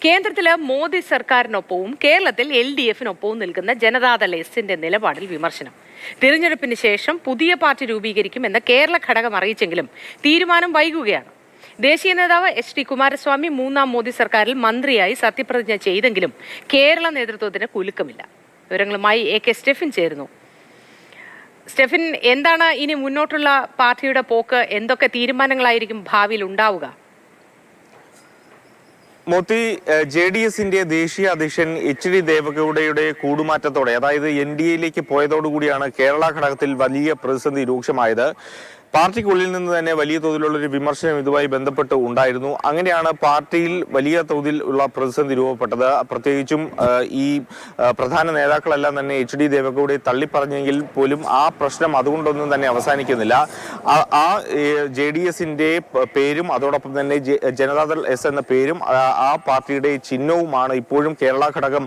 കേന്ദ്രത്തിലെ മോദി സർക്കാരിനൊപ്പവും കേരളത്തിൽ LDF-നൊപ്പവും നിൽക്കുന്ന ജനതാദൾ എസിന്റെ നിലപാടിൽ വിമർശനം. തിരഞ്ഞെടുപ്പിന് ശേഷം പുതിയ പാർട്ടി രൂപീകരിക്കുമെന്ന് കേരള ഘടകം അറിയിച്ചെങ്കിലും തീരുമാനം വൈകുകയാണ്. ദേശീയ നേതാവ് HD കുമാരസ്വാമി മൂന്നാം മോദി സർക്കാരിൽ മന്ത്രിയായി സത്യപ്രതിജ്ഞ ചെയ്തെങ്കിലും കേരള നേതൃത്വത്തിന് കുലുക്കമില്ല. വിവരങ്ങളുമായി AK സ്റ്റെഫിൻ ചേരുന്നു. സ്റ്റെഫിൻ, എന്താണ് ഇനി മുന്നോട്ടുള്ള പാർട്ടിയുടെ പോക്ക്? എന്തൊക്കെ തീരുമാനങ്ങളായിരിക്കും ഭാവിയിൽ ഉണ്ടാവുക? മോത്തി, JDS-ന്റെ ദേശീയ അധ്യക്ഷൻ HD ദേവഗൌഡയുടെ കൂടുമാറ്റത്തോടെ, അതായത് NDA-യിലേക്ക് പോയതോടുകൂടിയാണ് കേരള ഘടകത്തിൽ വലിയ പ്രതിസന്ധി രൂക്ഷമായത്. പാർട്ടിക്കുള്ളിൽ നിന്ന് തന്നെ വലിയ തോതിലുള്ളൊരു വിമർശനം ഇതുമായി ബന്ധപ്പെട്ട് ഉണ്ടായിരുന്നു. അങ്ങനെയാണ് പാർട്ടിയിൽ വലിയ തോതിൽ ഉള്ള പ്രതിസന്ധി രൂപപ്പെട്ടത്. പ്രത്യേകിച്ചും ഈ പ്രധാന നേതാക്കളെല്ലാം തന്നെ HD ദേവഗൌഡയെ തള്ളിപ്പറഞ്ഞെങ്കിൽ പോലും ആ പ്രശ്നം അതുകൊണ്ടൊന്നും തന്നെ അവസാനിക്കുന്നില്ല. ആ JDS-ന്റെ പേരും അതോടൊപ്പം തന്നെ ജനതാദൾ എസ് എന്ന പേരും ആ പാർട്ടിയുടെ ചിഹ്നവുമാണ് ഇപ്പോഴും കേരള ഘടകം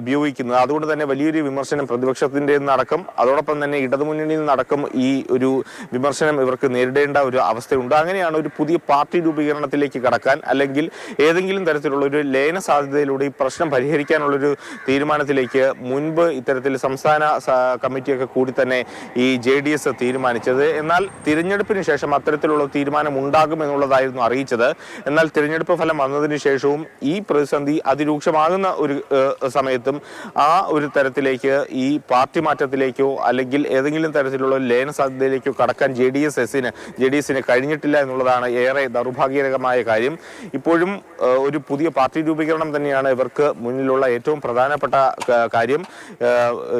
ഉപയോഗിക്കുന്നത്. അതുകൊണ്ട് തന്നെ വലിയൊരു വിമർശനം പ്രതിപക്ഷത്തിന്റെ നിന്നടക്കം അതോടൊപ്പം തന്നെ ഇടതുമുന്നണിയിൽ നിന്നടക്കം ഈ ഒരു വിമർശനം ഇവർക്ക് നേരിടേണ്ട ഒരു അവസ്ഥയുണ്ട്. അങ്ങനെയാണ് ഒരു പുതിയ പാർട്ടി രൂപീകരണത്തിലേക്ക് കടക്കാൻ, അല്ലെങ്കിൽ ഏതെങ്കിലും തരത്തിലുള്ള ഒരു ലയന സാധ്യതയിലൂടെ ഈ പ്രശ്നം പരിഹരിക്കാനുള്ളൊരു തീരുമാനത്തിലേക്ക് മുൻപ് ഇത്തരത്തിൽ സംസ്ഥാന കമ്മിറ്റിയൊക്കെ കൂടി തന്നെ ഈ JDS തീരുമാനിച്ചത്. എന്നാൽ തിരഞ്ഞെടുപ്പിന് ശേഷം അത്തരത്തിലുള്ള തീരുമാനം ഉണ്ടാകുമെന്നുള്ളതായിരുന്നു അറിയിച്ചത്. എന്നാൽ തിരഞ്ഞെടുപ്പ് ഫലം വന്നതിന് ശേഷവും ഈ പ്രതിസന്ധി അതിരൂക്ഷമാകുന്ന ഒരു സമയത്തും ആ ഒരു തരത്തിലേക്ക് ഈ പാർട്ടി മാറ്റത്തിലേക്കോ അല്ലെങ്കിൽ ഏതെങ്കിലും തരത്തിലുള്ള ലയന സാധ്യതയിലേക്കോ കടക്കാൻ JDS-ന് കഴിഞ്ഞിട്ടില്ല എന്നുള്ളതാണ് ഏറെ ദൗർഭാഗ്യകരമായ കാര്യം. ഇപ്പോഴും ഒരു പുതിയ പാർട്ടി രൂപീകരണം തന്നെയാണ് ഇവർക്ക് മുന്നിലുള്ള ഏറ്റവും പ്രധാനപ്പെട്ട കാര്യം.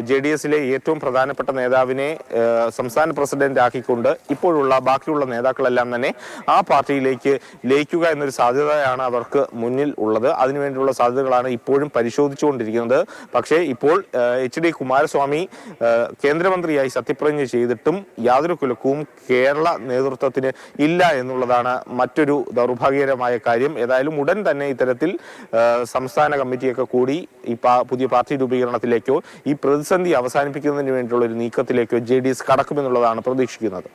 JDS-ലെ ഏറ്റവും പ്രധാനപ്പെട്ട നേതാവിനെ സംസ്ഥാന പ്രസിഡന്റ് ആക്കിക്കൊണ്ട് ഇപ്പോഴുള്ള ബാക്കിയുള്ള നേതാക്കളെല്ലാം തന്നെ ആ പാർട്ടിയിലേക്ക് ലയിക്കുക എന്നൊരു സാധ്യതയാണ് അവർക്ക് മുന്നിൽ ഉള്ളത്. അതിനുവേണ്ടിയുള്ള സാധ്യതകളാണ് ഇപ്പോഴും പരിശോധിച്ചുകൊണ്ടിരിക്കുന്നത്. പക്ഷേ ഇപ്പോൾ HD കുമാരസ്വാമി കേന്ദ്രമന്ത്രിയായി സത്യപ്രതിജ്ഞ ചെയ്തിട്ടും യാതൊരു കുലക്കവും കേരള നേതൃത്വത്തിന് ഇല്ല എന്നുള്ളതാണ് മറ്റൊരു ദൗർഭാഗ്യകരമായ കാര്യം. ഏതായാലും ഉടൻ തന്നെ ഇത്തരത്തിൽ സംസ്ഥാന കമ്മിറ്റിയൊക്കെ കൂടി ഈ പുതിയ പാർട്ടി രൂപീകരണത്തിലേക്കോ ഈ പ്രതിസന്ധി അവസാനിപ്പിക്കുന്നതിന് വേണ്ടിയുള്ള ഒരു നീക്കത്തിലേക്കോ JDS കടക്കുമെന്നുള്ളതാണ് പ്രതീക്ഷിക്കുന്നത്.